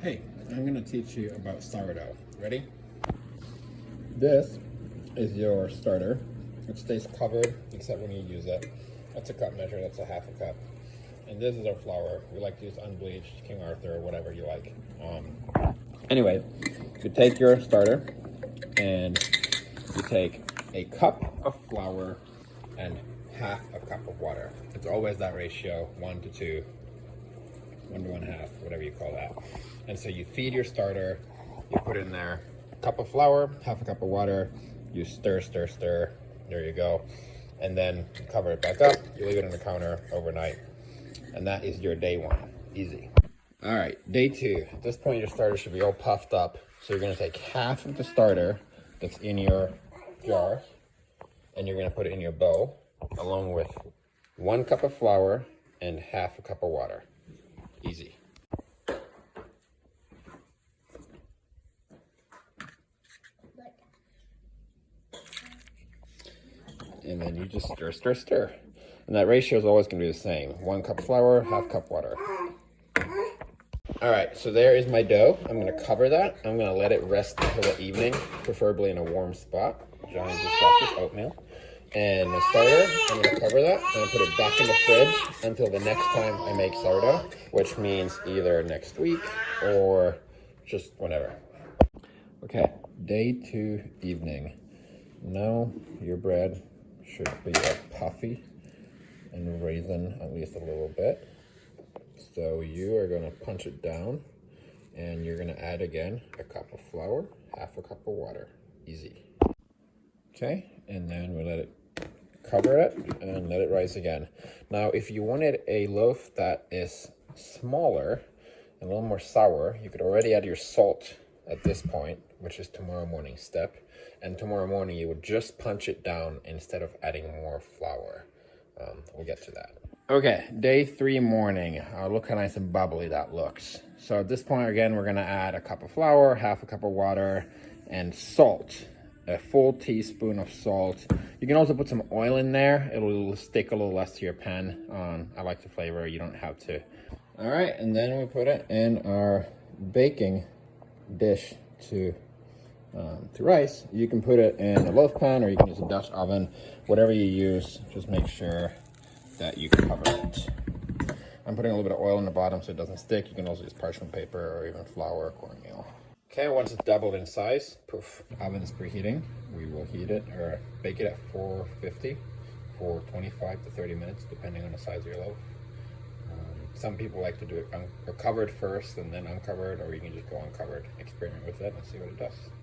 Hey, I'm going to teach you about sourdough. Ready? This is your starter. It stays covered except when you use it. That's a cup measure, that's a half a cup. And this is our flour. We like to use unbleached, King Arthur, whatever you like. Anyway, you take your starter and you take a cup of flour and half a cup of water. It's always that ratio, 1 to 2, 1 to 1/2, whatever you call that. And so you feed your starter, you put in there a cup of flour, half a cup of water, you stir, stir, stir, there you go. And then you cover it back up, you leave it on the counter overnight. And that is your day 1, easy. All right, day 2, at this point your starter should be all puffed up. So you're gonna take half of the starter that's in your jar, and you're gonna put it in your bowl, along with 1 cup of flour and half a cup of water. Easy. And then you just stir, stir, stir. And that ratio is always gonna be the same. 1 cup flour, half cup water. All right, so there is my dough. I'm gonna cover that. I'm gonna let it rest until the evening, preferably in a warm spot. Johnny just got this oatmeal. And the starter, I'm gonna cover that. I'm gonna put it back in the fridge until the next time I make sourdough, which means either next week or just whenever. Okay, day 2 evening. Now your bread should be puffy and raisin at least a little bit. So you are gonna punch it down and you're gonna add again a cup of flour, half a cup of water, easy. Okay, and then we let it cover it and let it rise again. Now, if you wanted a loaf that is smaller and a little more sour, you could already add your salt at this point, which is tomorrow morning step. And tomorrow morning, you would just punch it down instead of adding more flour. We'll get to that. Okay, day 3 morning. Look how nice and bubbly that looks. So at this point, again, we're gonna add a cup of flour, half a cup of water, and salt. A full teaspoon of salt. You can also put some oil in there. It'll stick a little less to your pan. I like the flavor, you don't have to. All right, and then we put it in our baking dish to rice. You can put it in a loaf pan or you can use a Dutch oven. Whatever you use, just make sure that you cover it. I'm putting a little bit of oil in the bottom so it doesn't stick. You can also use parchment paper or even flour or cornmeal. Okay, once it's doubled in size, poof, oven is preheating. We will heat it or bake it at 450 for 25 to 30 minutes, depending on the size of your loaf. Some people like to do it covered first and then uncovered, or you can just go uncovered. Experiment with it and see what it does.